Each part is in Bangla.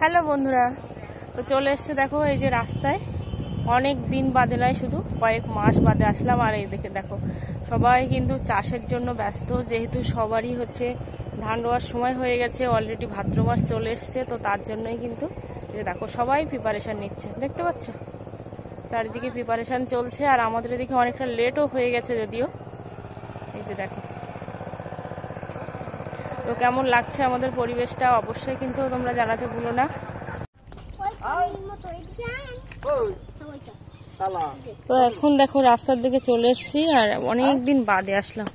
হ্যালো বন্ধুরা, তো চলে এসছে দেখো এই যে রাস্তায়। অনেক দিন বাদে নয়, শুধু কয়েক মাস বাদে আসলাম। আর এই দেখে দেখো সবাই কিন্তু চাষের জন্য ব্যস্ত, যেহেতু সবারই হচ্ছে ধান রোয়ার সময় হয়ে গেছে, অলরেডি ভাদ্র মাস চলে এসছে। তো তার জন্যই কিন্তু যে দেখো সবাই প্রিপারেশন নিচ্ছে, দেখতে পাচ্ছ চারিদিকে প্রিপারেশন চলছে। আর আমাদের এদিকে অনেকটা লেটও হয়ে গেছে যদিও। এই যে দেখো, তো কেমন লাগছে আমাদের পরিবেশটা অবশ্যই কিন্তু তোমরা জানাতে ভুলো না। তো এখন দেখো রাস্তার দিকে চলে এসেছি, আর অনেকদিন বাদে আসলাম।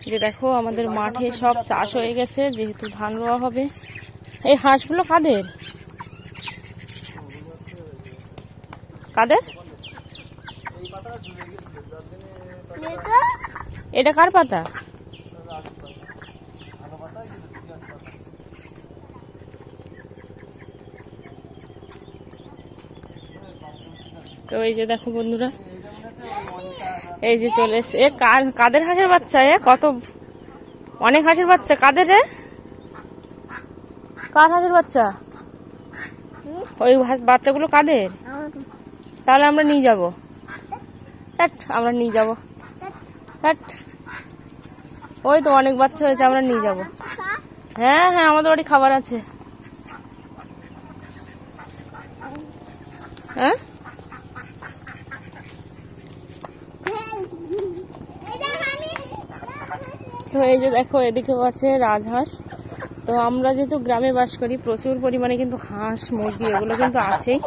যে দেখো আমাদের মাঠে সব চাষ হয়ে গেছে, যেহেতু ধান রোয়া হবে। এই হাঁসগুলো কাদের কাদের? এটা কার পাতা? তো এই যে দেখো বন্ধুরা, এই যে চলে এসছে। এ কাদের হাঁসের বাচ্চা? কত অনেক হাঁসের বাচ্চা। কাদের রে? কার হাঁসের বাচ্চা? ওই বাচ্চাগুলো কাদের? তাহলে আমরা নিয়ে যাবো, আমরা নিয়ে যাবো। ওই তো অনেক বাচ্চা হয়েছে, আমরা নিয়ে যাবো। হ্যাঁ হ্যাঁ, আমাদের বাড়ি খাবার আছে। হ্যাঁ, তো এই যে দেখো এদিকেও আছে রাজহাঁস। তো আমরা যেহেতু গ্রামে বাস করি, প্রচুর পরিমাণে কিন্তু হাঁস মুরগি এগুলো কিন্তু আছেই।